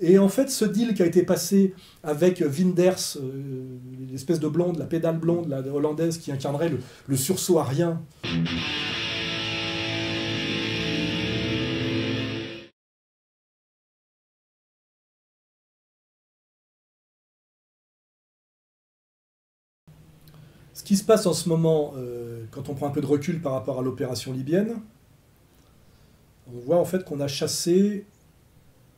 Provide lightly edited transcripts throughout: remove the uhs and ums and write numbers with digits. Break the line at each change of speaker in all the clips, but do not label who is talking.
Et en fait, ce deal qui a été passé avec Winders, l'espèce de blonde, la pédale blonde, la hollandaise, qui incarnerait le sursaut arien. Ce qui se passe en ce moment, quand on prend un peu de recul par rapport à l'opération libyenne, on voit en fait qu'on a chassé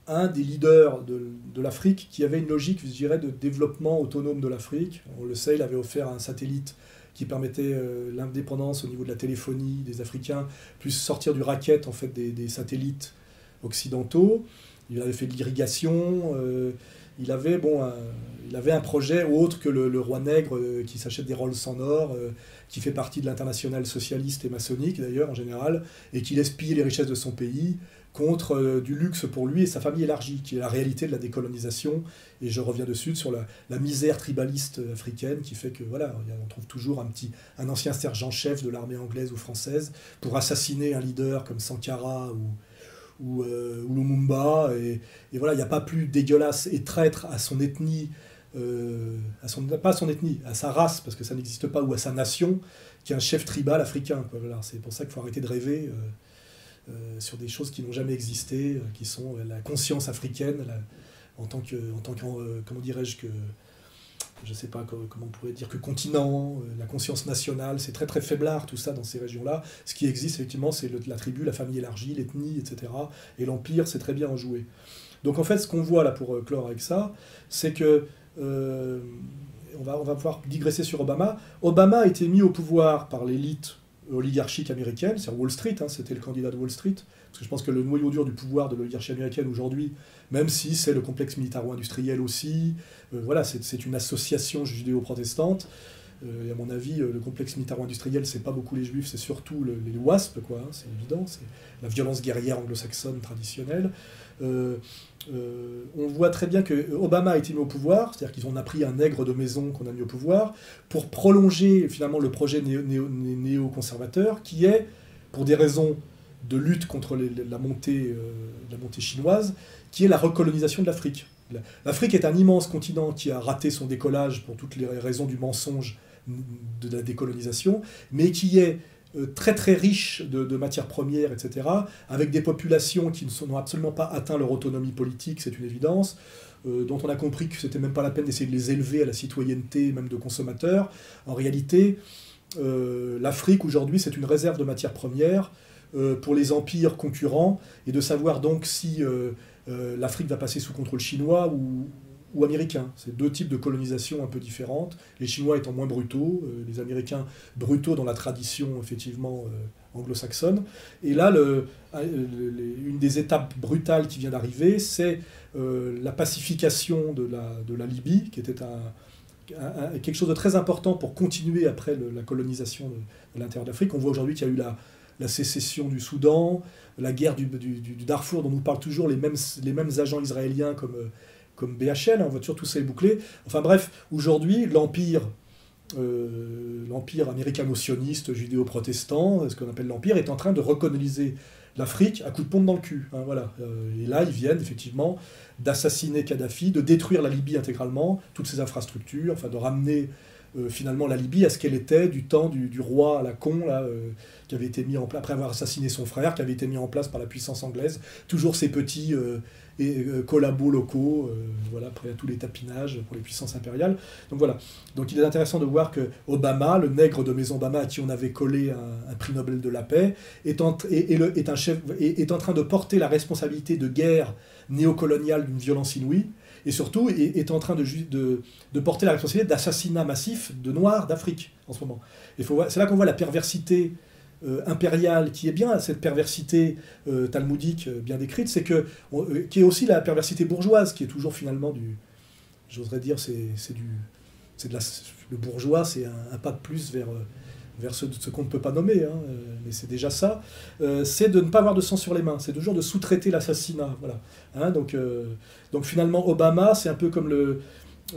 un des leaders de l'Afrique qui avait une logique, je dirais, de développement autonome de l'Afrique. On le sait, il avait offert un satellite qui permettait l'indépendance au niveau de la téléphonie des Africains, plus sortir du racket en fait, des satellites occidentaux. Il avait fait de l'irrigation. Il avait un projet autre que le roi nègre qui s'achète des Rolls en or, qui fait partie de l'internationale socialiste et maçonnique d'ailleurs en général, et qui laisse piller les richesses de son pays contre du luxe pour lui et sa famille élargie, qui est la réalité de la décolonisation. Et je reviens dessus sur la misère tribaliste africaine qui fait que voilà, on trouve toujours un ancien sergent-chef de l'armée anglaise ou française pour assassiner un leader comme Sankara ou Lumumba. Et voilà, il n'y a pas plus dégueulasse et traître à son ethnie, pas à son ethnie, à sa race, parce que ça n'existe pas, ou à sa nation, qu'un chef tribal africain. Quoi. Voilà, c'est pour ça qu'il faut arrêter de rêver sur des choses qui n'ont jamais existé, qui sont la conscience africaine, en tant que comment dirais-je, que je ne sais pas comment on pourrait dire, que continent, la conscience nationale, c'est très très faiblard tout ça dans ces régions-là. Ce qui existe effectivement, c'est la tribu, la famille élargie, l'ethnie, etc. Et l'empire, c'est très bien enjoué. Donc en fait, ce qu'on voit là pour clore avec ça, c'est que on va pouvoir digresser sur Obama. Obama a été mis au pouvoir par l'élite oligarchique américaine, c'est Wall Street, hein, c'était le candidat de Wall Street, parce que je pense que le noyau dur du pouvoir de l'oligarchie américaine aujourd'hui, même si c'est le complexe militaro-industriel aussi, voilà, c'est une association judéo-protestante, et à mon avis, le complexe militaro-industriel, c'est pas beaucoup les juifs, c'est surtout les WASP, quoi, hein, c'est évident, c'est la violence guerrière anglo-saxonne traditionnelle. On voit très bien que Obama a été mis au pouvoir, c'est-à-dire qu'ils ont pris un nègre de maison qu'on a mis au pouvoir, pour prolonger finalement le projet néoconservateur, qui est, pour des raisons de lutte contre la montée chinoise, qui est la recolonisation de l'Afrique. L'Afrique est un immense continent qui a raté son décollage pour toutes les raisons du mensonge de la décolonisation, mais qui est très très riche de matières premières, etc., avec des populations qui n'ont absolument pas atteint leur autonomie politique, c'est une évidence, dont on a compris que c'était même pas la peine d'essayer de les élever à la citoyenneté, même de consommateurs. En réalité, l'Afrique aujourd'hui, c'est une réserve de matières premières pour les empires concurrents, et de savoir donc si l'Afrique va passer sous contrôle chinois ou américains. C'est deux types de colonisation un peu différentes, les Chinois étant moins brutaux, les Américains brutaux dans la tradition effectivement anglo-saxonne. Et là, une des étapes brutales qui vient d'arriver, c'est la pacification de la Libye, qui était quelque chose de très important pour continuer après la colonisation de l'intérieur d'Afrique. On voit aujourd'hui qu'il y a eu la sécession du Soudan, la guerre du Darfour, dont nous parlent toujours les mêmes agents israéliens comme BHL, on voit toujours tout ça est bouclé. Enfin bref, aujourd'hui, l'empire américano-sioniste, judéo-protestant, ce qu'on appelle l'empire, est en train de recoloniser l'Afrique à coups de pompe dans le cul. Hein, voilà. Et là, ils viennent effectivement d'assassiner Kadhafi, de détruire la Libye intégralement, toutes ses infrastructures, enfin de ramener finalement la Libye à ce qu'elle était du temps du roi à la con, là, qui avait été mis en place, après avoir assassiné son frère, qui avait été mis en place par la puissance anglaise, toujours ces petits collabos locaux, voilà, après tout les tapinages pour les puissances impériales. Donc voilà. Donc il est intéressant de voir que Obama, le nègre de Maison Obama à qui on avait collé un prix Nobel de la paix, est en train de porter la responsabilité de guerre néocoloniale d'une violence inouïe, et surtout est en train de porter la responsabilité d'assassinats massifs de Noirs d'Afrique en ce moment. C'est là qu'on voit la perversité impériale, qui est bien cette perversité talmudique bien décrite, qui est aussi la perversité bourgeoise, qui est toujours finalement j'oserais dire, le bourgeois, c'est un pas de plus vers ce qu'on ne peut pas nommer, hein, mais c'est déjà ça, c'est de ne pas avoir de sang sur les mains, c'est toujours de sous-traiter l'assassinat. Voilà. Hein, donc finalement, Obama, c'est un peu comme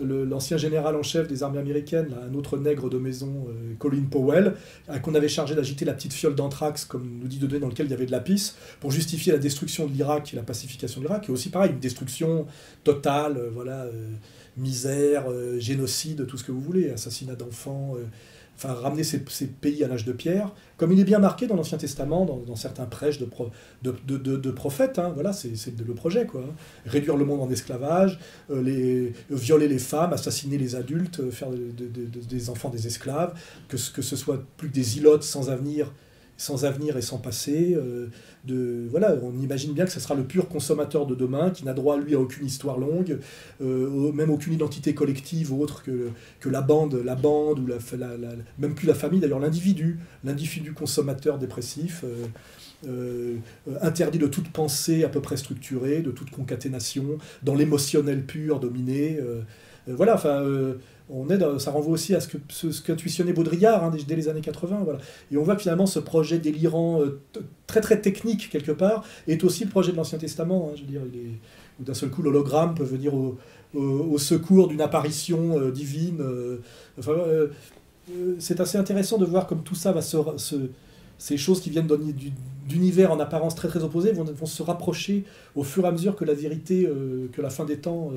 l'ancien général en chef des armées américaines, là, un autre nègre de maison, Colin Powell, qu'on avait chargé d'agiter la petite fiole d'anthrax, comme nous dit Daudet, dans lequel il y avait de la pisse, pour justifier la destruction de l'Irak et la pacification de l'Irak, et aussi pareil, une destruction totale, misère, génocide, tout ce que vous voulez, assassinat d'enfants, ramener ces pays à l'âge de pierre, comme il est bien marqué dans l'Ancien Testament, dans certains prêches de prophètes, hein, voilà, c'est le projet, quoi. Hein. Réduire le monde en esclavage, violer les femmes, assassiner les adultes, faire des enfants des esclaves, que ce soit plus que des ilotes sans avenir et sans passé. On imagine bien que ce sera le pur consommateur de demain, qui n'a droit, lui, à aucune histoire longue, même aucune identité collective autre que la bande, ou même plus la famille, d'ailleurs, l'individu consommateur dépressif, interdit de toute pensée à peu près structurée, de toute concaténation, dans l'émotionnel pur, dominé. Ça renvoie aussi à ce qu'intuitionnait Baudrillard, hein, dès les années 80. Voilà. Et on voit que finalement ce projet délirant, très très technique quelque part, est aussi le projet de l'Ancien Testament. Hein, je veux dire, où d'un seul coup l'hologramme peut venir au secours d'une apparition divine. C'est assez intéressant de voir comme tout ça va ces choses qui viennent d'univers en apparence très très opposés vont se rapprocher au fur et à mesure que la vérité, que la fin des temps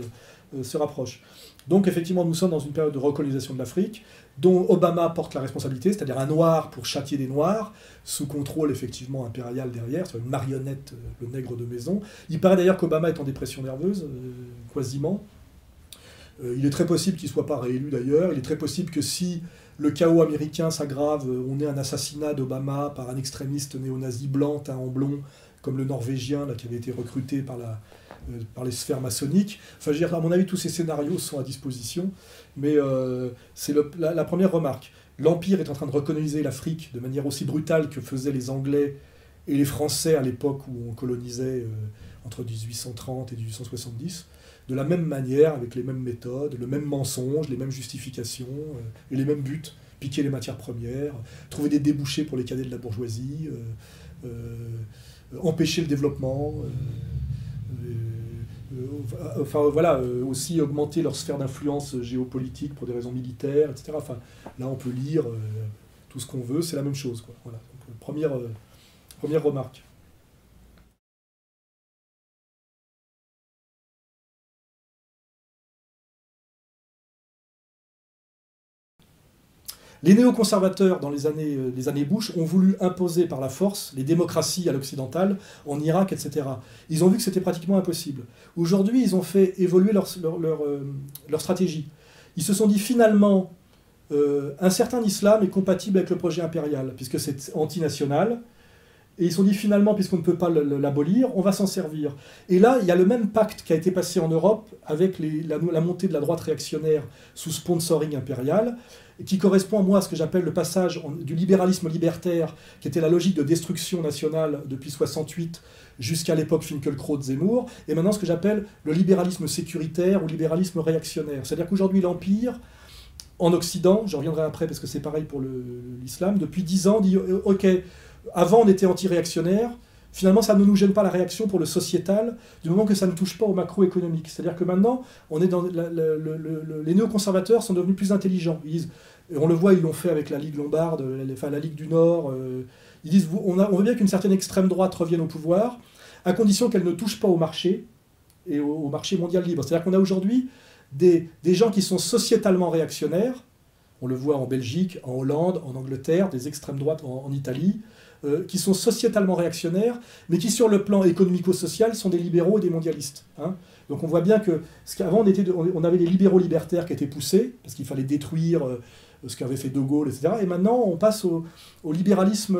se rapproche. Donc effectivement, nous sommes dans une période de recolonisation de l'Afrique, dont Obama porte la responsabilité, c'est-à-dire un noir pour châtier des noirs, sous contrôle effectivement impérial derrière, c'est une marionnette, le nègre de maison. Il paraît d'ailleurs qu'Obama est en dépression nerveuse, quasiment. Il est très possible qu'il ne soit pas réélu d'ailleurs, il est très possible que si le chaos américain s'aggrave, on ait un assassinat d'Obama par un extrémiste néo-nazi blanc, teint en blond, comme le Norvégien là, qui avait été recruté par les sphères maçonniques. Enfin, je veux dire, à mon avis, tous ces scénarios sont à disposition, mais c'est la première remarque. L'Empire est en train de recoloniser l'Afrique de manière aussi brutale que faisaient les Anglais et les Français à l'époque où on colonisait entre 1830 et 1870, de la même manière, avec les mêmes méthodes, le même mensonge, les mêmes justifications et les mêmes buts. Piquer les matières premières, trouver des débouchés pour les cadets de la bourgeoisie, empêcher le développement, aussi augmenter leur sphère d'influence géopolitique pour des raisons militaires, etc. Enfin, là, on peut lire tout ce qu'on veut, c'est la même chose, quoi. Voilà. Donc, première remarque. Les néoconservateurs, dans les années Bush, ont voulu imposer par la force les démocraties à l'occidental, en Irak, etc. Ils ont vu que c'était pratiquement impossible. Aujourd'hui, ils ont fait évoluer leur stratégie. Ils se sont dit finalement, un certain islam est compatible avec le projet impérial, puisque c'est antinational. Et ils se sont dit finalement, puisqu'on ne peut pas l'abolir, on va s'en servir. Et là, il y a le même pacte qui a été passé en Europe avec la montée de la droite réactionnaire sous sponsoring impérial, qui correspond à ce que j'appelle le passage du libéralisme libertaire, qui était la logique de destruction nationale depuis 68 jusqu'à l'époque Finkielkraut-Zemmour, et maintenant ce que j'appelle le libéralisme sécuritaire ou libéralisme réactionnaire. C'est-à-dire qu'aujourd'hui, l'Empire, en Occident, je reviendrai après parce que c'est pareil pour l'islam, depuis 10 ans, dit « Ok, avant on était anti-réactionnaire, finalement ça ne nous gêne pas la réaction pour le sociétal, du moment que ça ne touche pas au macroéconomique. » C'est-à-dire que maintenant, on est dans les néoconservateurs sont devenus plus intelligents. Ils disent, et on le voit, ils l'ont fait avec la Ligue lombarde, la Ligue du Nord. Ils disent, on veut bien qu'une certaine extrême droite revienne au pouvoir, à condition qu'elle ne touche pas au marché, et au marché mondial libre. C'est-à-dire qu'on a aujourd'hui des gens qui sont sociétalement réactionnaires, on le voit en Belgique, en Hollande, en Angleterre, des extrêmes droites en Italie, qui sont sociétalement réactionnaires, mais qui sur le plan économico-social sont des libéraux et des mondialistes. Hein. Donc on voit bien que, avant on avait les libéraux libertaires qui étaient poussés, parce qu'il fallait détruire ce qu'avait fait De Gaulle, etc. Et maintenant on passe au libéralisme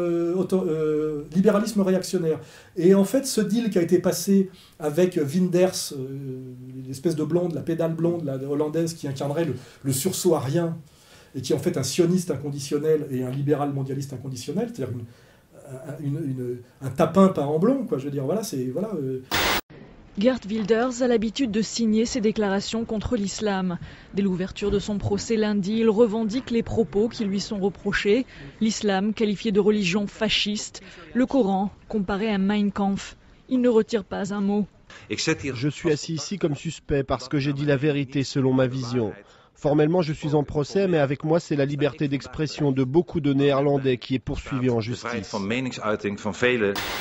réactionnaire. Et en fait ce deal qui a été passé avec Winders, l'espèce de blonde, la pédale blonde la hollandaise qui incarnerait le sursaut arien, et qui est en fait un sioniste inconditionnel et un libéral mondialiste inconditionnel, c'est-à-dire un tapin peint en blond, quoi. Je veux dire, voilà, c'est... Voilà,
Geert Wilders a l'habitude de signer ses déclarations contre l'islam. Dès l'ouverture de son procès lundi, il revendique les propos qui lui sont reprochés. L'islam qualifié de religion fasciste, le Coran comparé à Mein Kampf. Il ne retire pas un mot.
Je suis assis ici comme suspect parce que j'ai dit la vérité selon ma vision. Formellement, je suis en procès, mais avec moi, c'est la liberté d'expression de beaucoup de Néerlandais qui est poursuivie en justice.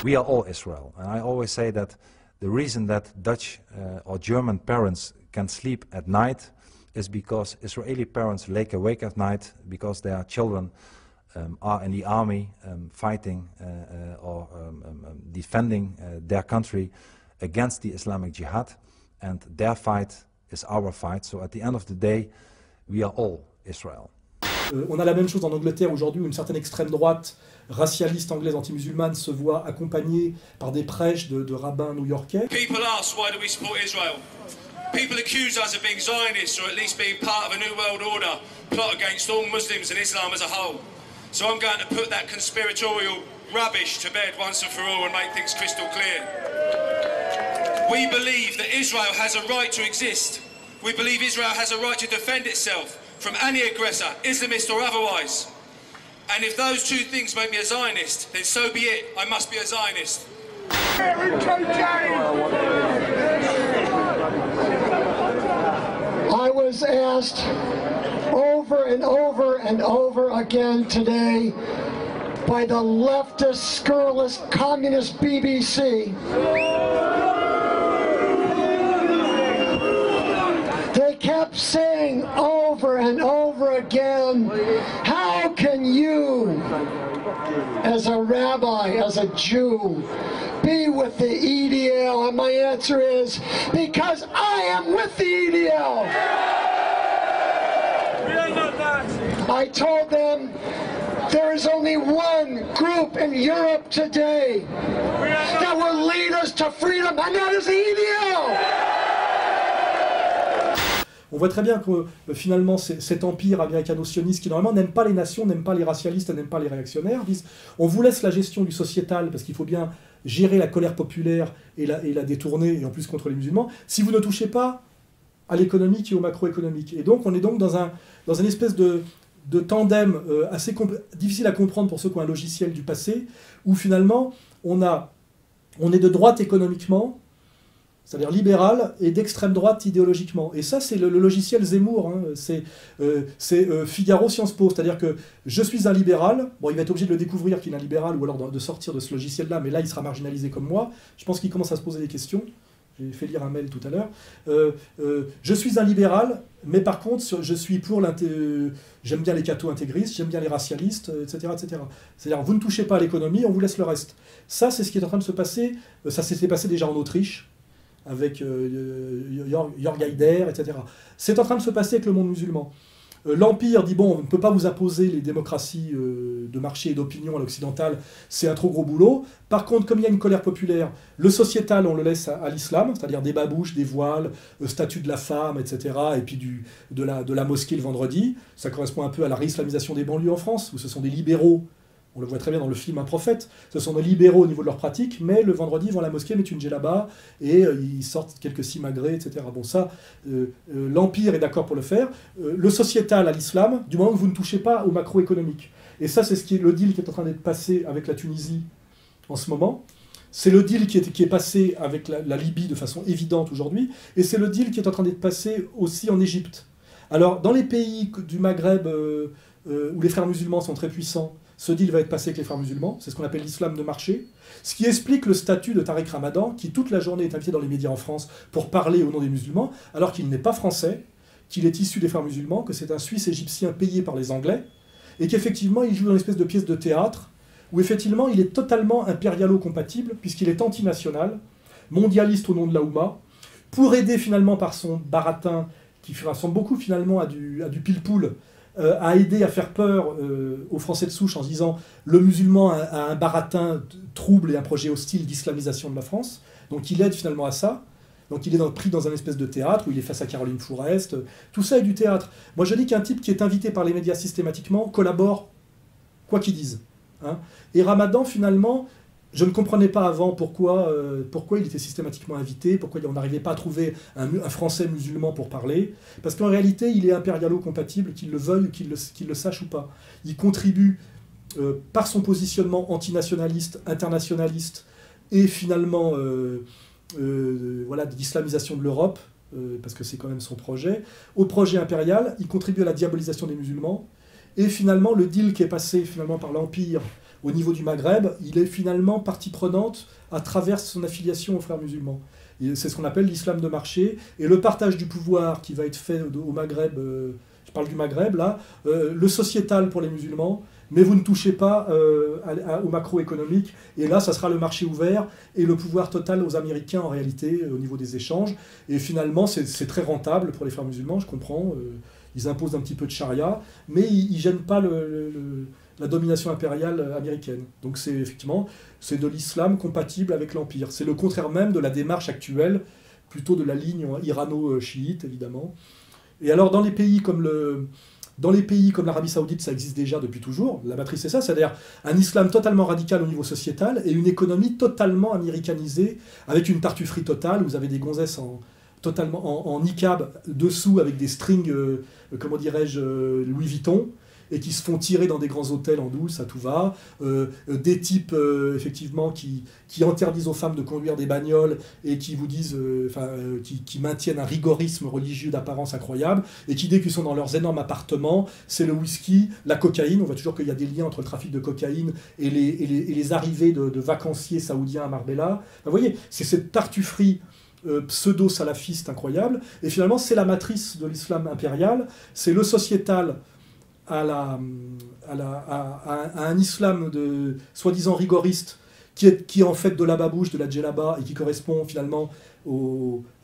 We are all Israel, and I always say that the reason that Dutch or German parents can sleep at night is because Israeli parents lay awake at night because their children are in the army fighting or defending their country against the Islamic Jihad, and their fight is our fight. So at the end of the day, we are all Israel.
On a la même chose en Angleterre aujourd'hui où une certaine extrême droite racialiste anglaise anti-musulmane se voit accompagnée par des prêches de rabbins new-yorkais.
People ask why do we support Israel? People accuse us of being Zionists or at least being part of a new world order plot against all Muslims and Islam as a whole. So I'm going to put that conspiratorial rubbish to bed once and for all and make things crystal clear. We believe that Israel has a right to exist. We believe Israel has a right to defend itself from any aggressor, Islamist or otherwise. And if those two things make me a Zionist, then so be it. I must be a Zionist.
I was asked over and over and over again today by the leftist, scurrilous, communist BBC. They kept saying over and over again, how can you, as a rabbi, as a Jew, be with the EDL? And my answer is, because I am with the EDL. I told them there is only one group in Europe today that will lead us to freedom, and that is the EDL.
On voit très bien que finalement cet empire américano-sioniste qui normalement n'aime pas les nations, n'aime pas les racialistes, n'aime pas les réactionnaires, disent on vous laisse la gestion du sociétal parce qu'il faut bien gérer la colère populaire et la détourner, et en plus contre les musulmans, si vous ne touchez pas à l'économique et au macroéconomique. Et donc on est donc dans une espèce de tandem assez difficile à comprendre pour ceux qui ont un logiciel du passé, où finalement on est de droite économiquement, c'est-à-dire libéral, et d'extrême droite idéologiquement. Et ça, c'est le logiciel Zemmour, hein. C'est Figaro Sciences Po, c'est-à-dire que je suis un libéral, bon, il va être obligé de le découvrir qu'il est un libéral, ou alors de sortir de ce logiciel-là, mais là, il sera marginalisé comme moi. Je pense qu'il commence à se poser des questions. J'ai fait lire un mail tout à l'heure. Je suis un libéral, mais par contre, je suis pour j'aime bien les cathos intégristes, j'aime bien les racialistes, etc., etc. C'est-à-dire, vous ne touchez pas à l'économie, on vous laisse le reste. Ça, c'est ce qui est en train de se passer. Ça s'était passé déjà en Autriche, avec Jörg Haider, etc. C'est en train de se passer avec le monde musulman. L'Empire dit, bon, on ne peut pas vous imposer les démocraties de marché et d'opinion à l'occidental, c'est un trop gros boulot. Par contre, comme il y a une colère populaire, le sociétal, on le laisse à l'islam, c'est-à-dire des babouches, des voiles, statut de la femme, etc., et puis de la mosquée le vendredi. Ça correspond un peu à la réislamisation des banlieues en France, où ce sont des libéraux. On le voit très bien dans le film Un prophète. Ce sont des libéraux au niveau de leur pratique, mais le vendredi, ils vont à la mosquée, mettent une djellaba, et ils sortent quelques simagrées, etc. Bon, ça, l'Empire est d'accord pour le faire. Le sociétal à l'islam, du moment que vous ne touchez pas au macroéconomique. Et ça, c'est le deal qui est en train d'être passé avec la Tunisie en ce moment. C'est le deal qui est passé avec la Libye de façon évidente aujourd'hui, et c'est le deal qui est en train d'être passé aussi en Égypte. Alors, dans les pays du Maghreb où les frères musulmans sont très puissants, ce deal va être passé avec les frères musulmans, c'est ce qu'on appelle l'islam de marché, ce qui explique le statut de Tariq Ramadan, qui toute la journée est invité dans les médias en France pour parler au nom des musulmans, alors qu'il n'est pas français, qu'il est issu des frères musulmans, que c'est un Suisse égyptien payé par les Anglais, et qu'effectivement il joue dans une espèce de pièce de théâtre, où effectivement il est totalement impérialo-compatible, puisqu'il est antinational, mondialiste au nom de la Oumma, pour aider finalement par son baratin, qui ressemble beaucoup finalement à du pile-poule, a aidé à faire peur aux Français de souche en se disant le musulman a un baratin trouble et un projet hostile d'islamisation de la France. Donc il aide finalement à ça. Donc il est pris dans un espèce de théâtre où il est face à Caroline Fourest. Tout ça est du théâtre. Moi je dis qu'un type qui est invité par les médias systématiquement collabore quoi qu'ils disent. Hein. Et Ramadan finalement, je ne comprenais pas avant pourquoi il était systématiquement invité, pourquoi on n'arrivait pas à trouver un Français musulman pour parler. Parce qu'en réalité, il est impérialo-compatible, qu'il le veuille ou qu'il le sache ou pas. Il contribue, par son positionnement antinationaliste, internationaliste, et finalement voilà, de l'islamisation de l'Europe, parce que c'est quand même son projet, au projet impérial, il contribue à la diabolisation des musulmans, et finalement le deal qui est passé finalement par l'Empire au niveau du Maghreb, il est finalement partie prenante à travers son affiliation aux frères musulmans. C'est ce qu'on appelle l'islam de marché, et le partage du pouvoir qui va être fait au Maghreb, je parle du Maghreb là, le sociétal pour les musulmans, mais vous ne touchez pas au macroéconomique, et là ça sera le marché ouvert et le pouvoir total aux Américains en réalité au niveau des échanges, et finalement c'est très rentable pour les frères musulmans, je comprends, ils imposent un petit peu de charia, mais ils ne gênent pas la domination impériale américaine. Donc c'est effectivement de l'islam compatible avec l'Empire. C'est le contraire même de la démarche actuelle, plutôt de la ligne irano-chiite, évidemment. Et alors dans les pays comme l'Arabie Saoudite, ça existe déjà depuis toujours. La matrice c'est ça, c'est-à-dire un islam totalement radical au niveau sociétal et une économie totalement américanisée, avec une tartufferie totale. Vous avez des gonzesses totalement en niqab dessous avec des strings, comment dirais-je, Louis Vuitton, et qui se font tirer dans des grands hôtels en douce, à tout va, des types effectivement qui interdisent aux femmes de conduire des bagnoles et qui vous disent, qui maintiennent un rigorisme religieux d'apparence incroyable, et qui dès qu'ils sont dans leurs énormes appartements, c'est le whisky, la cocaïne, on voit toujours qu'il y a des liens entre le trafic de cocaïne et les arrivées de vacanciers saoudiens à Marbella. Vous voyez, c'est cette tartufferie pseudo-salafiste incroyable, et finalement c'est la matrice de l'islam impérial, c'est le sociétal à un islam de soi-disant rigoriste qui est en fait de la babouche, de la djellaba, et qui correspond finalement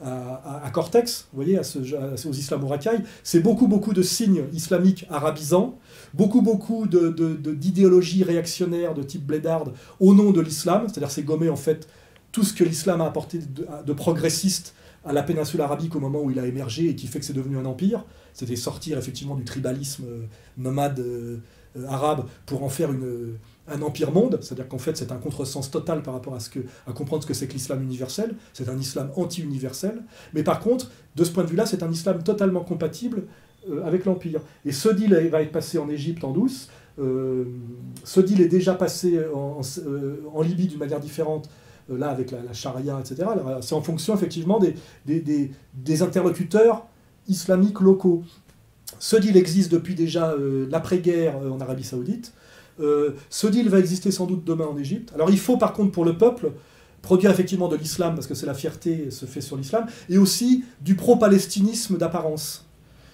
à Cortex, vous voyez, aux islamo-racailles. C'est beaucoup de signes islamiques arabisants, beaucoup d'idéologies réactionnaires de type blédarde au nom de l'islam, c'est-à-dire c'est gommer en fait tout ce que l'islam a apporté de progressiste à la péninsule arabique au moment où il a émergé et qui fait que c'est devenu un empire. C'était sortir effectivement du tribalisme nomade arabe pour en faire un empire monde, c'est-à-dire qu'en fait c'est un contresens total par rapport à comprendre ce que c'est que l'islam universel, c'est un islam anti-universel, mais par contre, de ce point de vue-là, c'est un islam totalement compatible avec l'empire. Et ce deal va être passé en Égypte en douce, ce deal est déjà passé en Libye d'une manière différente, là avec la charia, etc. C'est en fonction effectivement des interlocuteurs islamiques locaux. Ce deal existe depuis déjà l'après-guerre en Arabie Saoudite. Ce deal va exister sans doute demain en Égypte. Alors il faut par contre pour le peuple produire effectivement de l'islam, parce que c'est la fierté se fait sur l'islam, et aussi du pro-palestinisme d'apparence.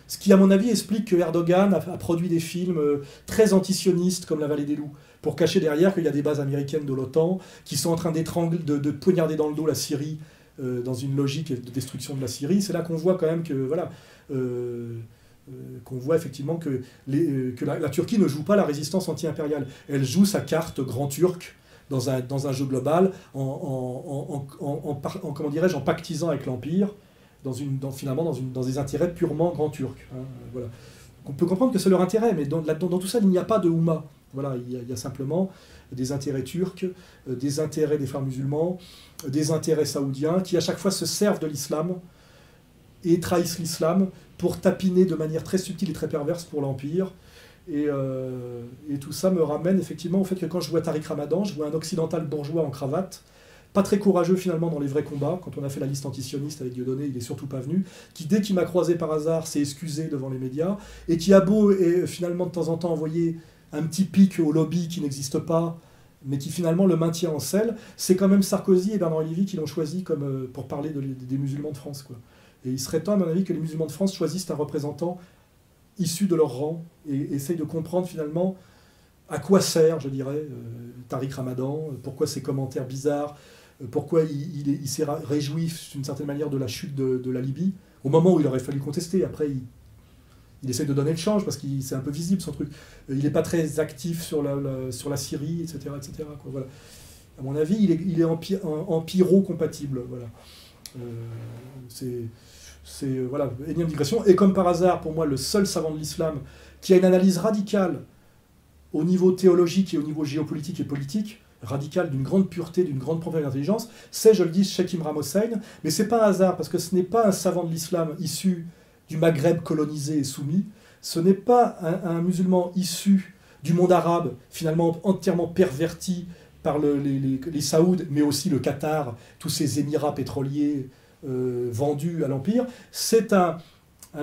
Ce qui, à mon avis, explique que Erdogan a produit des films très antisionistes, comme La Vallée des Loups, pour cacher derrière qu'il y a des bases américaines de l'OTAN qui sont en train de poignarder dans le dos la Syrie dans une logique de destruction de la Syrie. C'est là qu'on voit quand même que, voilà, qu'on voit effectivement que la Turquie ne joue pas la résistance anti-impériale. Elle joue sa carte grand turc dans un jeu global comment dirais-je, en pactisant avec l'Empire, finalement dans des intérêts purement grand turcs. Hein, voilà. On peut comprendre que c'est leur intérêt, mais dans tout ça, il n'y a pas de Houma. Voilà, il y a simplement des intérêts turcs, des intérêts des frères musulmans, des intérêts saoudiens, qui à chaque fois se servent de l'islam et trahissent l'islam pour tapiner de manière très subtile et très perverse pour l'Empire. Et tout ça me ramène effectivement au fait que quand je vois Tariq Ramadan, je vois un occidental bourgeois en cravate, pas très courageux finalement dans les vrais combats. Quand on a fait la liste antisioniste avec Dieudonné, il n'est surtout pas venu, qui dès qu'il m'a croisé par hasard s'est excusé devant les médias, et qui a beau et finalement de temps en temps envoyer un petit pic au lobby qui n'existe pas, mais qui finalement le maintient en selle. C'est quand même Sarkozy et Bernard Lévy qui l'ont choisi pour parler des musulmans de France, quoi. Et il serait temps, à mon avis, que les musulmans de France choisissent un représentant issu de leur rang et essayent de comprendre finalement à quoi sert, je dirais, Tariq Ramadan, pourquoi ces commentaires bizarres, pourquoi il s'est réjoui d'une certaine manière de la chute de la Libye, au moment où il aurait fallu contester. Après, il essaie de donner le change, parce que c'est un peu visible son truc. Il n'est pas très actif sur la Syrie, etc. quoi, voilà. À mon avis, il est empiro-compatible. Voilà. Voilà, énième digression. Et comme par hasard, pour moi, le seul savant de l'islam qui a une analyse radicale au niveau théologique et au niveau géopolitique et politique, radicale, d'une grande pureté, d'une grande profondeur d'intelligence, c'est, je le dis, Cheikh Imran Hossein, mais c'est pas un hasard, parce que ce n'est pas un savant de l'islam issu du Maghreb colonisé et soumis, ce n'est pas un musulman issu du monde arabe, finalement entièrement perverti par les Saouds, mais aussi le Qatar, tous ces émirats pétroliers vendus à l'Empire. C'est un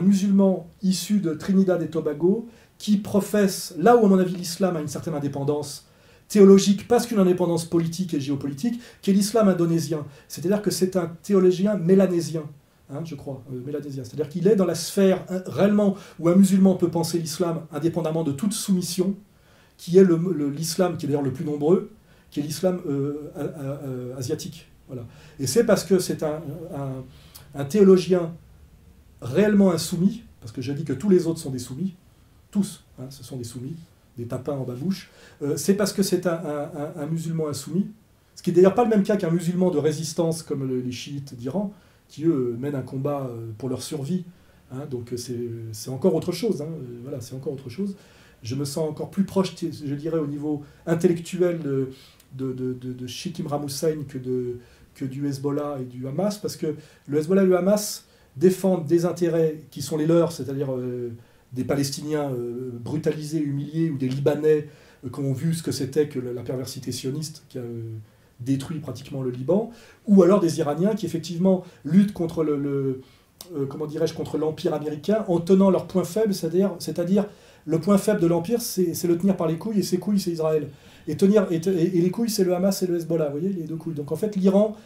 musulman issu de Trinidad et Tobago qui professe, là où à mon avis l'islam a une certaine indépendance théologique, parce qu'une indépendance politique et géopolitique, qui est l'islam indonésien. C'est-à-dire que c'est un théologien mélanésien, hein, je crois, mélanésien. C'est-à-dire qu'il est dans la sphère réellement où un musulman peut penser l'islam indépendamment de toute soumission, qui est l'islam, qui est d'ailleurs le plus nombreux, qui est l'islam asiatique. Voilà. Et c'est parce que c'est un théologien réellement insoumis, parce que j'ai dit que tous les autres sont des soumis, tous, hein, ce sont des soumis, des tapins en babouche, c'est parce que c'est un musulman insoumis, ce qui n'est d'ailleurs pas le même cas qu'un musulman de résistance comme les chiites d'Iran, qui eux mènent un combat pour leur survie, hein, donc c'est encore autre chose, hein, voilà, c'est encore autre chose. Je me sens encore plus proche, je dirais, au niveau intellectuel de Sheikh Imran Hussein que du Hezbollah et du Hamas, parce que le Hezbollah et le Hamas défendent des intérêts qui sont les leurs, c'est-à-dire des Palestiniens brutalisés, humiliés, ou des Libanais qui ont vu ce que c'était que la perversité sioniste qui a détruit pratiquement le Liban, ou alors des Iraniens qui effectivement luttent contre comment dirais-je, contre l'Empire américain en tenant leur point faible, c'est-à-dire le point faible de l'Empire, c'est le tenir par les couilles, et ses couilles, c'est Israël. Et les couilles, c'est le Hamas et le Hezbollah, vous voyez, les deux couilles. Donc en fait, l'Iran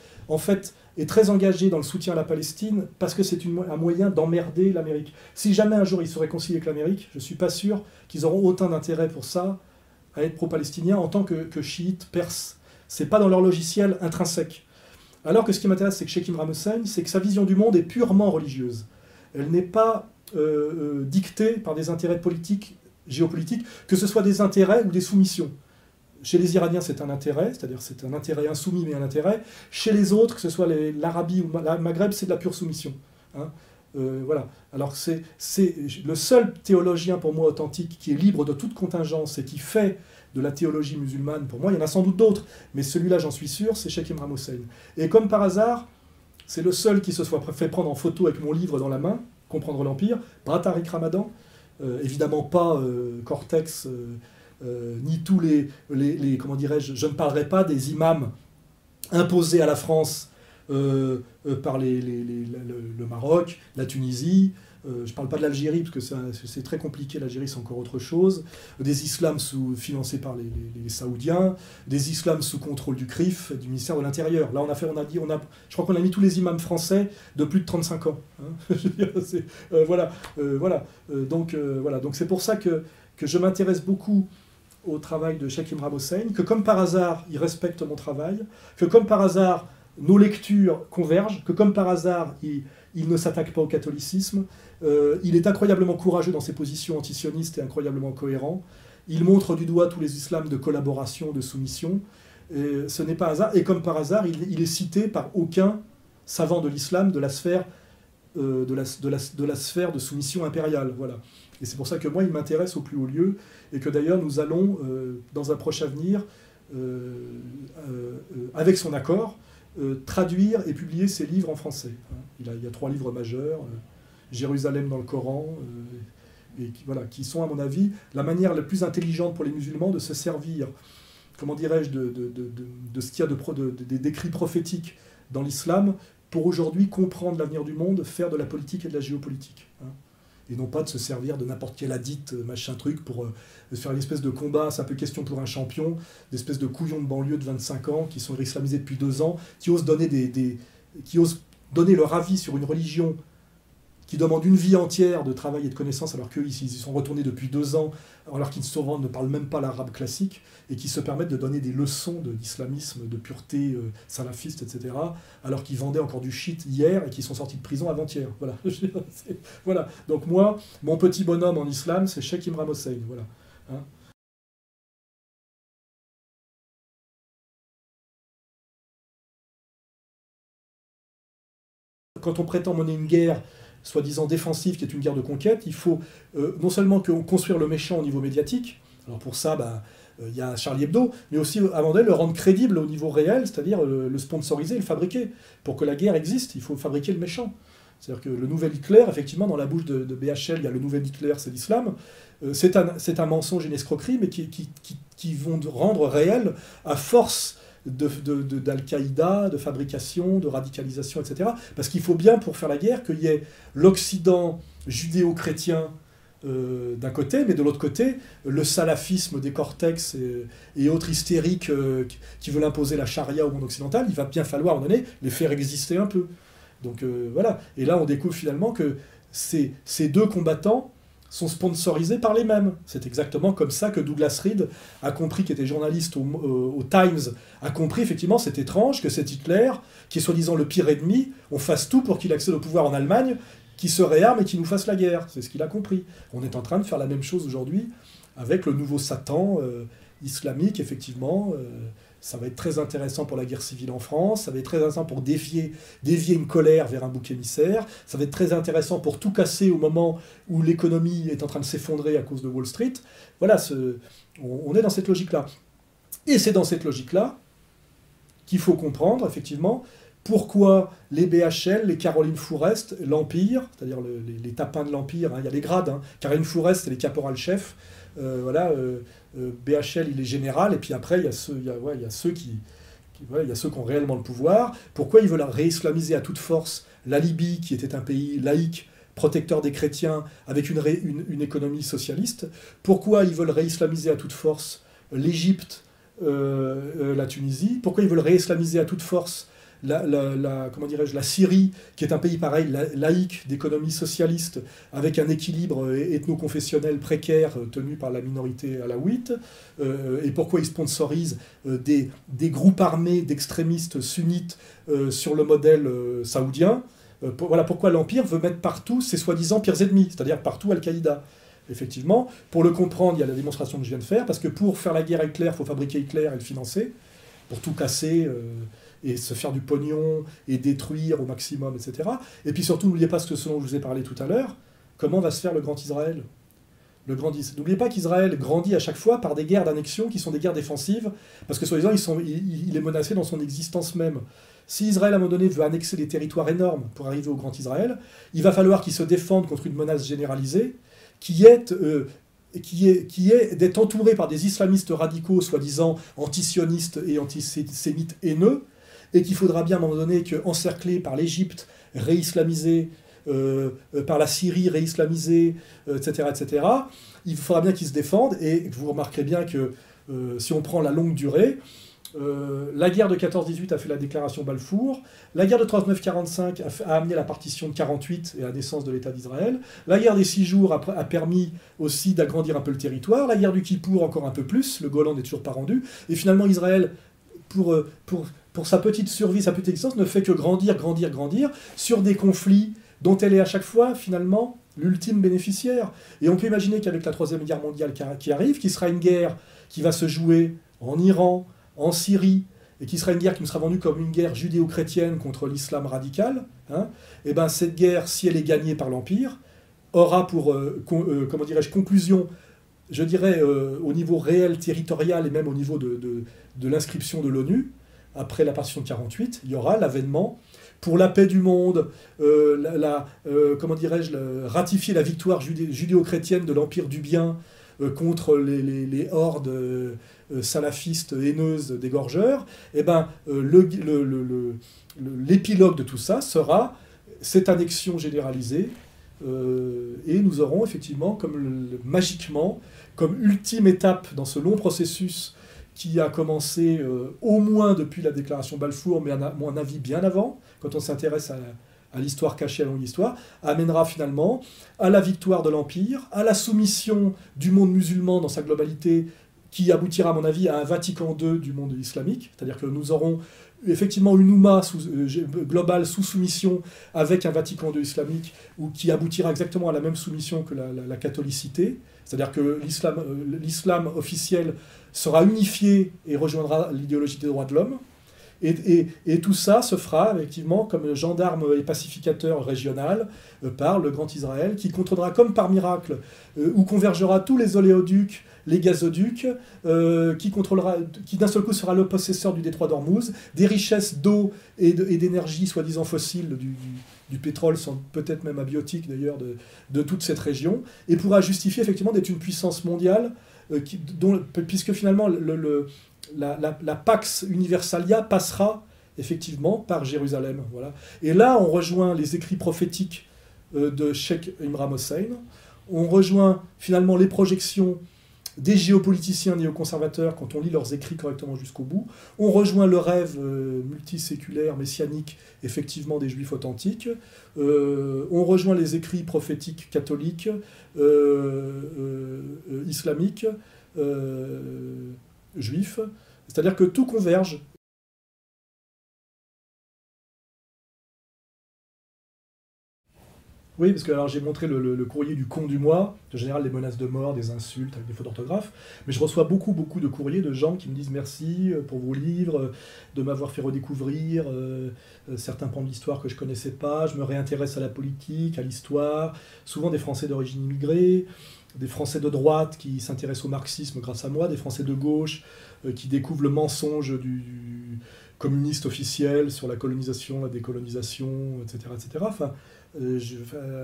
est très engagé dans le soutien à la Palestine parce que c'est un moyen d'emmerder l'Amérique. Si jamais un jour ils se réconcilient avec l'Amérique, je ne suis pas sûr qu'ils auront autant d'intérêt pour ça, à être pro-palestinien en tant que chiites, perses. Ce n'est pas dans leur logiciel intrinsèque. Alors que ce qui m'intéresse, c'est que Sheikh Imran Hussein, c'est que sa vision du monde est purement religieuse. Elle n'est pas dictée par des intérêts politiques, géopolitiques, que ce soit des intérêts ou des soumissions. Chez les Iraniens, c'est un intérêt, c'est-à-dire c'est un intérêt insoumis, mais un intérêt. Chez les autres, que ce soit l'Arabie ou le Maghreb, c'est de la pure soumission. Hein. Voilà. Alors c'est le seul théologien pour moi authentique qui est libre de toute contingence et qui fait de la théologie musulmane. Pour moi, il y en a sans doute d'autres, mais celui-là, j'en suis sûr, c'est Sheikh Imran Hussein. Et comme par hasard, c'est le seul qui se soit fait prendre en photo avec mon livre dans la main, Comprendre l'Empire, pas Tariq Ramadan, évidemment pas Cortex, ni tous les comment dirais-je, je ne parlerai pas des imams imposés à la France par le Maroc, la Tunisie, je ne parle pas de l'Algérie, parce que c'est très compliqué, l'Algérie c'est encore autre chose, des islams financés par les Saoudiens, des islams sous contrôle du CRIF, du ministère de l'Intérieur. Là je crois qu'on a mis tous les imams français de plus de 35 ans. Hein. Je veux dire, donc c'est pour ça que je m'intéresse beaucoup au travail de Sheikh Imran Hussein, que comme par hasard, il respecte mon travail, que comme par hasard, nos lectures convergent, que comme par hasard, il ne s'attaque pas au catholicisme, il est incroyablement courageux dans ses positions antisionistes et incroyablement cohérent, il montre du doigt tous les islams de collaboration, de soumission, et ce n'est pas hasard, et comme par hasard, il est cité par aucun savant de l'islam de la sphère de soumission impériale, voilà. Et c'est pour ça que moi, il m'intéresse au plus haut lieu, et que d'ailleurs, nous allons, dans un proche avenir, avec son accord, traduire et publier ses livres en français. Il y a 3 livres majeurs, Jérusalem dans le Coran, qui sont, à mon avis, la manière la plus intelligente pour les musulmans de se servir, comment dirais-je, de ce qu'il y a d'écrits prophétiques dans l'islam, pour aujourd'hui comprendre l'avenir du monde, faire de la politique et de la géopolitique. Et non pas de se servir de n'importe quel hadith, machin truc, pour faire une espèce de combat, c'est un peu question pour un champion, d'espèces de couillons de banlieue de 25 ans, qui sont islamisés depuis 2 ans, qui osent donner leur avis sur une religion qui demande une vie entière de travail et de connaissances, alors qu'eux, ils y sont retournés depuis 2 ans, alors qu'ils souvent ne parlent même pas l'arabe classique, et qui se permettent de donner des leçons d'islamisme, de pureté salafiste, etc., alors qu'ils vendaient encore du shit hier, et qu'ils sont sortis de prison avant-hier. Voilà. Voilà. Donc moi, mon petit bonhomme en islam, c'est Sheikh Imran Hussein. Voilà. Hein. Quand on prétend mener une guerre soi-disant défensive, qui est une guerre de conquête, il faut non seulement construire le méchant au niveau médiatique, alors pour ça, il y a Charlie Hebdo, mais aussi, avant d'elle, le rendre crédible au niveau réel, c'est-à-dire le sponsoriser, le fabriquer. Pour que la guerre existe, il faut fabriquer le méchant. C'est-à-dire que le nouvel Hitler, effectivement, dans la bouche de BHL, il y a le nouvel Hitler, c'est l'islam. c'est un mensonge, une escroquerie, mais qui vont rendre réel à force d'Al-Qaïda, de fabrication, de radicalisation, etc. Parce qu'il faut bien, pour faire la guerre, qu'il y ait l'Occident judéo-chrétien d'un côté, mais de l'autre côté, le salafisme des cortex et autres hystériques qui veulent imposer la charia au monde occidental. Il va bien falloir, à un moment donné, les faire exister un peu. Donc voilà. Et là, on découvre finalement que ces deux combattants sont sponsorisés par les mêmes. C'est exactement comme ça que Douglas Reed a compris, qui était journaliste au Times, a compris effectivement, c'est étrange que cet Hitler, qui est soi-disant le pire ennemi, on fasse tout pour qu'il accède au pouvoir en Allemagne, qui se réarme et qui nous fasse la guerre. C'est ce qu'il a compris. On est en train de faire la même chose aujourd'hui avec le nouveau Satan islamique, effectivement. Ça va être très intéressant pour la guerre civile en France, ça va être très intéressant pour dévier une colère vers un bouc émissaire, ça va être très intéressant pour tout casser au moment où l'économie est en train de s'effondrer à cause de Wall Street. Voilà, on est dans cette logique-là. Et c'est dans cette logique-là qu'il faut comprendre, effectivement, pourquoi les BHL, les Caroline Fourest, l'Empire, c'est-à-dire les tapins de l'Empire, il y a les grades, Caroline Fourest, c'est les caporal-chefs, BHL, il est général, et puis après, il y a ceux qui ont réellement le pouvoir. Pourquoi ils veulent réislamiser à toute force la Libye, qui était un pays laïque, protecteur des chrétiens, avec une économie socialiste? Pourquoi ils veulent réislamiser à toute force l'Égypte, la Tunisie? Pourquoi ils veulent réislamiser à toute force la Syrie, qui est un pays pareil, laïque, d'économie socialiste, avec un équilibre ethno-confessionnel précaire tenu par la minorité alaouite, et pourquoi ils sponsorisent des groupes armés d'extrémistes sunnites sur le modèle saoudien. Voilà pourquoi l'Empire veut mettre partout ses soi-disant pires ennemis, c'est-à-dire partout Al-Qaïda. Effectivement, pour le comprendre, il y a la démonstration que je viens de faire, parce que pour faire la guerre à Hitler, il faut fabriquer Hitler et le financer, pour tout casser et se faire du pognon et détruire au maximum, etc. Et puis surtout, n'oubliez pas ce dont je vous ai parlé tout à l'heure, comment va se faire le Grand Israël. N'oubliez pas qu'Israël grandit à chaque fois par des guerres d'annexion qui sont des guerres défensives, parce que soi-disant, il est menacé dans son existence même. Si Israël, à un moment donné, veut annexer des territoires énormes pour arriver au Grand Israël, il va falloir qu'il se défende contre une menace généralisée qui est d'être entouré par des islamistes radicaux, soi-disant antisionistes et antisémites haineux, et qu'il faudra bien, à un moment donné, qu'encerclé par l'Égypte, réislamisé, par la Syrie réislamisée, etc., il faudra bien qu'ils se défendent, et vous remarquerez bien que si on prend la longue durée, la guerre de 14-18 a fait la déclaration Balfour, la guerre de 39-45 a amené la partition de 48 et la naissance de l'État d'Israël, la guerre des 6 jours a permis aussi d'agrandir un peu le territoire, la guerre du Kippour encore un peu plus, le Golan n'est toujours pas rendu, et finalement Israël, pour sa petite survie, sa petite existence, ne fait que grandir sur des conflits dont elle est à chaque fois, finalement, l'ultime bénéficiaire. Et on peut imaginer qu'avec la Troisième Guerre mondiale qui arrive, qui sera une guerre qui va se jouer en Iran, en Syrie, et qui sera une guerre qui nous sera vendue comme une guerre judéo-chrétienne contre l'islam radical, et ben cette guerre, si elle est gagnée par l'Empire, aura pour conclusion, je dirais, au niveau réel, territorial, et même au niveau de l'inscription de l'ONU, après la partition de 48, il y aura l'avènement pour la paix du monde, ratifier la victoire judéo-chrétienne de l'Empire du bien contre les hordes salafistes haineuses des gorgeurs, et ben, l'épilogue de tout ça sera cette annexion généralisée, et nous aurons effectivement, magiquement, comme ultime étape dans ce long processus qui a commencé au moins depuis la déclaration Balfour, mais à mon avis bien avant, quand on s'intéresse à l'histoire cachée, à la longue histoire, amènera finalement à la victoire de l'Empire, à la soumission du monde musulman dans sa globalité, qui aboutira, à mon avis, à un Vatican II du monde islamique, c'est-à-dire que nous aurons effectivement une Oumma globale sous soumission avec un Vatican II islamique, qui aboutira exactement à la même soumission que la catholicité, c'est-à-dire que l'islam officiel sera unifié et rejoindra l'idéologie des droits de l'homme, Et tout ça se fera effectivement comme gendarme et pacificateur régional par le Grand Israël, qui contrôlera comme par miracle, où convergera tous les oléoducs, les gazoducs, qui d'un seul coup sera le possesseur du détroit d'Ormuz, des richesses d'eau et d'énergie soi-disant fossiles, du pétrole, peut-être même abiotique d'ailleurs, de toute cette région, et pourra justifier effectivement d'être une puissance mondiale, puisque finalement la Pax Universalia passera effectivement par Jérusalem. Voilà. Et là, on rejoint les écrits prophétiques de Cheikh Imran Hossein, on rejoint finalement les projections des géopoliticiens néoconservateurs quand on lit leurs écrits correctement jusqu'au bout, on rejoint le rêve multiséculaire, messianique, effectivement des juifs authentiques, on rejoint les écrits prophétiques catholiques, islamiques, juifs, c'est-à-dire que tout converge. Oui, parce que alors j'ai montré le courrier du con du mois, en général des menaces de mort, des insultes avec des fautes d'orthographe, mais je reçois beaucoup de courriers de gens qui me disent merci pour vos livres, de m'avoir fait redécouvrir certains pans de l'histoire que je ne connaissais pas, je me réintéresse à la politique, à l'histoire, souvent des Français d'origine immigrée, des Français de droite qui s'intéressent au marxisme grâce à moi, des Français de gauche qui découvrent le mensonge du communiste officiel sur la colonisation, la décolonisation, etc. etc. Enfin,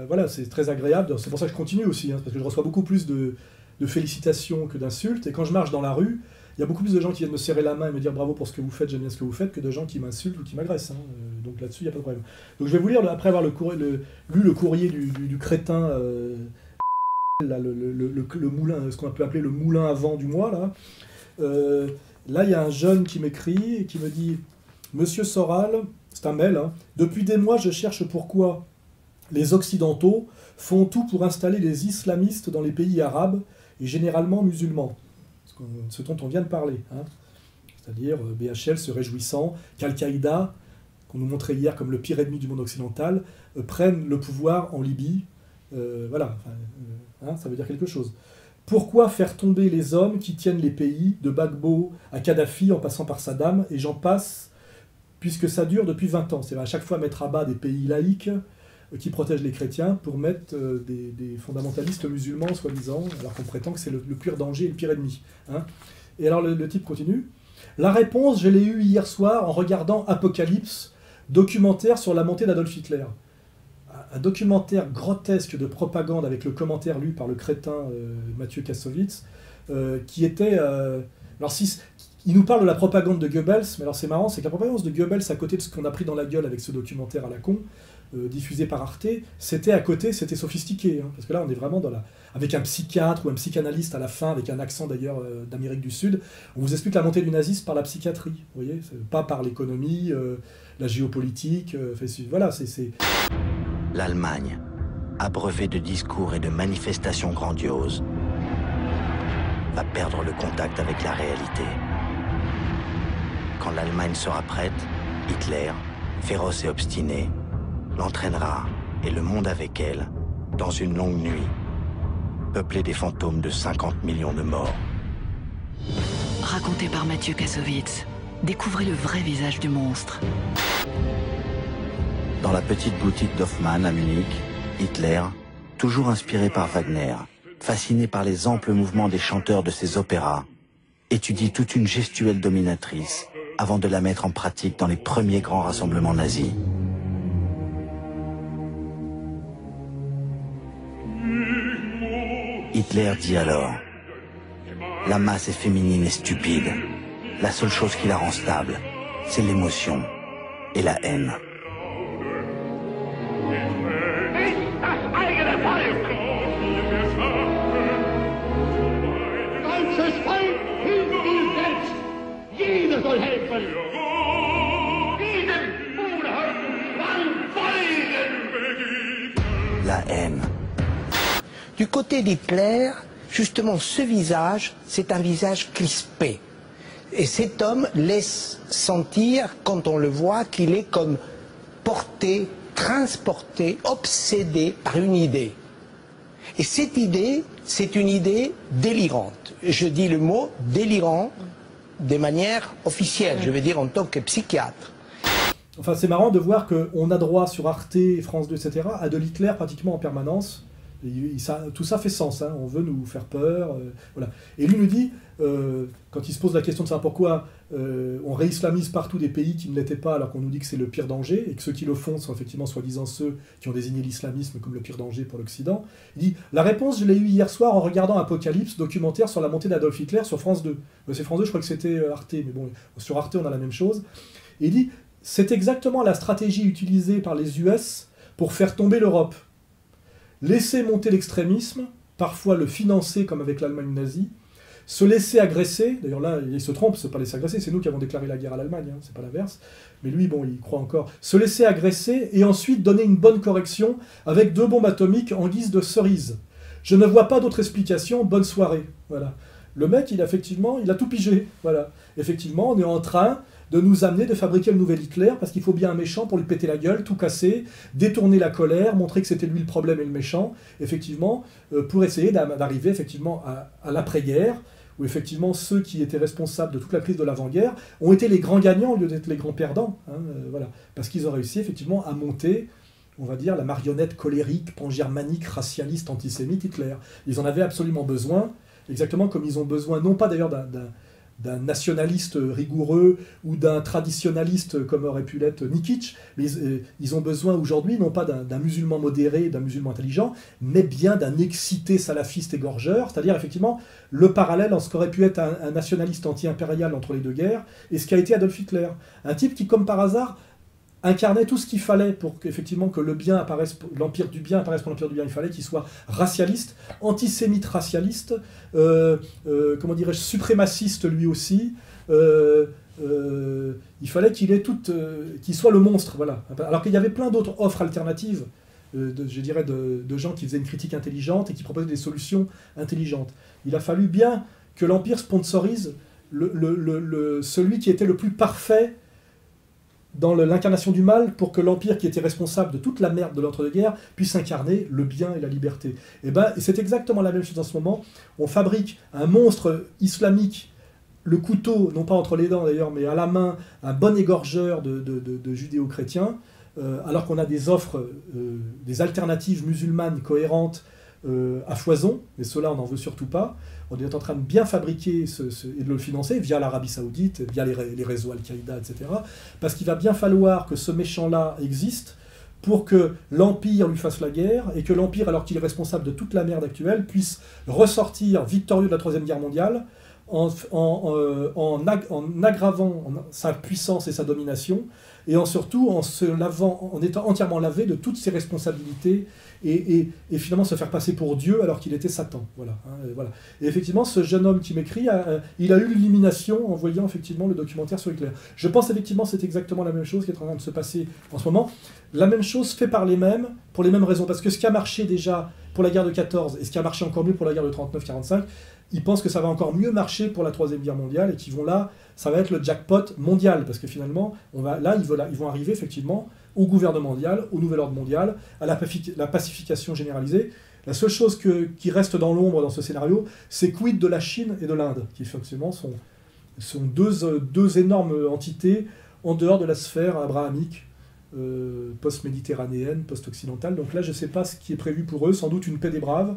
voilà, c'est très agréable. C'est pour ça que je continue aussi, parce que je reçois beaucoup plus de félicitations que d'insultes. Et quand je marche dans la rue, il y a beaucoup plus de gens qui viennent me serrer la main et me dire bravo pour ce que vous faites, j'aime bien ce que vous faites, que de gens qui m'insultent ou qui m'agressent. Donc là-dessus, il n'y a pas de problème. Donc je vais vous lire, après avoir lu le courrier du crétin, le moulin, ce qu'on peut appeler le moulin à vent du mois, là, il y a un jeune qui m'écrit et qui me dit « Monsieur Soral, c'est un mail, depuis des mois, je cherche pourquoi les Occidentaux font tout pour installer les islamistes dans les pays arabes et généralement musulmans. » Ce dont on vient de parler. C'est-à-dire BHL se réjouissant qu'Al-Qaïda, qu'on nous montrait hier comme le pire ennemi du monde occidental, prenne le pouvoir en Libye. Voilà, ça veut dire quelque chose. Pourquoi faire tomber les hommes qui tiennent les pays, de Gbagbo à Kadhafi en passant par Saddam, et j'en passe, puisque ça dure depuis 20 ans. C'est-à-dire à chaque fois mettre à bas des pays laïques qui protègent les chrétiens pour mettre des fondamentalistes musulmans, soi-disant, alors qu'on prétend que c'est le pire danger et le pire ennemi. Et alors le type continue. La réponse, je l'ai eue hier soir en regardant Apocalypse, documentaire sur la montée d'Adolf Hitler. Un documentaire grotesque de propagande avec le commentaire lu par le crétin Mathieu Kassovitz, qui était... alors il nous parle de la propagande de Goebbels, mais alors c'est marrant, c'est que la propagande de Goebbels, à côté de ce qu'on a pris dans la gueule avec ce documentaire à la con, diffusé par Arte, c'était à côté, c'était sophistiqué, parce que là on est vraiment avec un psychiatre ou un psychanalyste à la fin, avec un accent d'ailleurs d'Amérique du Sud, on vous explique la montée du nazisme par la psychiatrie, vous voyez, pas par l'économie, la géopolitique, voilà, c'est...
L'Allemagne, abreuvée de discours et de manifestations grandioses, va perdre le contact avec la réalité. Quand l'Allemagne sera prête, Hitler, féroce et obstiné, l'entraînera, et le monde avec elle, dans une longue nuit, peuplée des fantômes de 50 millions de morts.
Raconté par Mathieu Kassovitz, découvrez le vrai visage du monstre.
Dans la petite boutique d'Hoffmann à Munich, Hitler, toujours inspiré par Wagner, fasciné par les amples mouvements des chanteurs de ses opéras, étudie toute une gestuelle dominatrice avant de la mettre en pratique dans les premiers grands rassemblements nazis. Hitler dit alors: « La masse est féminine et stupide. La seule chose qui la rend stable, c'est l'émotion et la haine. » La haine.
Du côté d'Hitler, justement, ce visage, c'est un visage crispé. Et cet homme laisse sentir, quand on le voit, qu'il est comme porté, transporté, obsédé par une idée. Et cette idée, c'est une idée délirante. Je dis le mot délirant de manière officielle, je veux dire en tant que psychiatre.
Enfin, c'est marrant de voir qu'on a droit sur Arte, France 2, etc., à de l'Hitler pratiquement en permanence. Tout ça fait sens, hein. On veut nous faire peur. Voilà. Et lui nous dit, quand il se pose la question de savoir pourquoi on réislamise partout des pays qui ne l'étaient pas, alors qu'on nous dit que c'est le pire danger, et que ceux qui le font sont effectivement soi-disant ceux qui ont désigné l'islamisme comme le pire danger pour l'Occident, il dit, la réponse, je l'ai eue hier soir en regardant Apocalypse, documentaire sur la montée d'Adolf Hitler sur France 2. C'est France 2, je crois que c'était Arte, mais bon, sur Arte, on a la même chose. Et il dit, c'est exactement la stratégie utilisée par les US pour faire tomber l'Europe. Laisser monter l'extrémisme, parfois le financer comme avec l'Allemagne nazie, se laisser agresser, d'ailleurs là il se trompe, c'est pas laisser agresser, c'est nous qui avons déclaré la guerre à l'Allemagne, hein, c'est pas l'inverse, mais lui bon il croit encore, se laisser agresser et ensuite donner une bonne correction avec 2 bombes atomiques en guise de cerise. Je ne vois pas d'autre explication, bonne soirée. Voilà. Le mec il a tout pigé, voilà. Effectivement on est en train de nous amener, de fabriquer le nouvel Hitler, parce qu'il faut bien un méchant pour lui péter la gueule, tout casser, détourner la colère, montrer que c'était lui le problème et le méchant, effectivement, pour essayer d'arriver effectivement à l'après-guerre, où effectivement ceux qui étaient responsables de toute la crise de l'avant-guerre ont été les grands gagnants au lieu d'être les grands perdants, hein, voilà, parce qu'ils ont réussi effectivement à monter, on va dire, la marionnette colérique, pan-germanique, racialiste, antisémite Hitler. Ils en avaient absolument besoin, exactement comme ils ont besoin, non pas d'ailleurs d'un nationaliste rigoureux ou d'un traditionnaliste comme aurait pu l'être Nikitsch, mais ils ont besoin aujourd'hui non pas d'un musulman modéré, d'un musulman intelligent, mais bien d'un excité salafiste égorgeur, c'est-à-dire effectivement le parallèle en ce qu'aurait pu être un nationaliste anti-impérial entre les 2 guerres et ce qu'a été Adolf Hitler. Un type qui, comme par hasard, incarnait tout ce qu'il fallait pour qu'effectivement que le bien apparaisse, l'empire du bien apparaisse pour l'empire du bien. Il fallait qu'il soit racialiste, antisémite racialiste, comment dirais-je, suprémaciste lui aussi. Il fallait qu'il soit le monstre, voilà. Alors qu'il y avait plein d'autres offres alternatives, je dirais de gens qui faisaient une critique intelligente et qui proposaient des solutions intelligentes. Il a fallu bien que l'empire sponsorise celui qui était le plus parfait dans l'incarnation du mal, pour que l'Empire, qui était responsable de toute la merde de l'entre-deux-guerres, puisse incarner le bien et la liberté. Et c'est exactement la même chose en ce moment. On fabrique un monstre islamique, le couteau, non pas entre les dents d'ailleurs, mais à la main, un bon égorgeur de judéo-chrétiens, alors qu'on a des offres, des alternatives musulmanes cohérentes à foison, et cela on n'en veut surtout pas. On est en train de bien fabriquer et de le financer via l'Arabie Saoudite, via les réseaux Al-Qaïda, etc. Parce qu'il va bien falloir que ce méchant-là existe pour que l'Empire lui fasse la guerre, et que l'Empire, alors qu'il est responsable de toute la merde actuelle, puisse ressortir victorieux de la Troisième Guerre mondiale en aggravant sa puissance et sa domination, et surtout en étant entièrement lavé de toutes ses responsabilités, et finalement se faire passer pour Dieu alors qu'il était Satan. Voilà, hein, voilà. Et effectivement, ce jeune homme qui m'écrit, il a eu l'illumination en voyant effectivement le documentaire sur Hitler. Je pense effectivement que c'est exactement la même chose qui est en train de se passer en ce moment. La même chose fait par les mêmes, pour les mêmes raisons. Parce que ce qui a marché déjà pour la guerre de 14 et ce qui a marché encore mieux pour la guerre de 39-45, ils pensent que ça va encore mieux marcher pour la Troisième Guerre mondiale, et qu'ils vont là, ça va être le jackpot mondial, parce que finalement, ils vont arriver effectivement au gouvernement mondial, au nouvel ordre mondial, à la pacification généralisée. La seule chose qui reste dans l'ombre dans ce scénario, c'est quid de la Chine et de l'Inde, qui effectivement sont deux énormes entités en dehors de la sphère abrahamique, post-méditerranéenne, post-occidentale. Donc là, je ne sais pas ce qui est prévu pour eux, sans doute une paix des braves,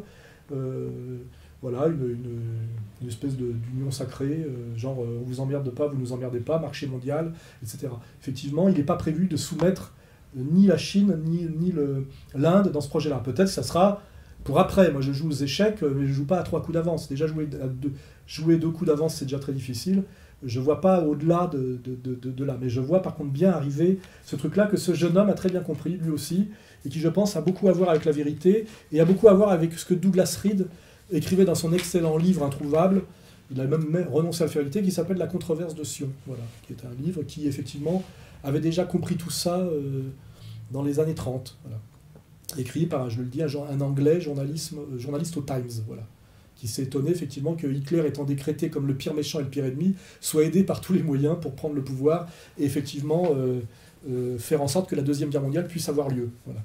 voilà, une espèce d'union sacrée, genre on vous emmerde pas, vous nous emmerdez pas, marché mondial, etc. Effectivement, il n'est pas prévu de soumettre ni la Chine, ni l'Inde dans ce projet-là. Peut-être que ça sera pour après. Moi, je joue aux échecs, mais je ne joue pas à 3 coups d'avance. Déjà, jouer 2 coups d'avance, c'est déjà très difficile. Je ne vois pas au-delà de là. Mais je vois par contre bien arriver ce truc-là que ce jeune homme a très bien compris, lui aussi, et qui, je pense, a beaucoup à voir avec la vérité, et a beaucoup à voir avec ce que Douglas Reed écrivait dans son excellent livre introuvable. Il a même renoncé à la vérité, qui s'appelle La controverse de Sion, voilà, qui est un livre qui, effectivement, avait déjà compris tout ça dans les années 30. Voilà. Écrit par, je le dis, un Anglais journaliste au Times, voilà, qui s'est étonné, effectivement, que Hitler, étant décrété comme le pire méchant et le pire ennemi, soit aidé par tous les moyens pour prendre le pouvoir et, effectivement, faire en sorte que la Deuxième Guerre mondiale puisse avoir lieu. Voilà.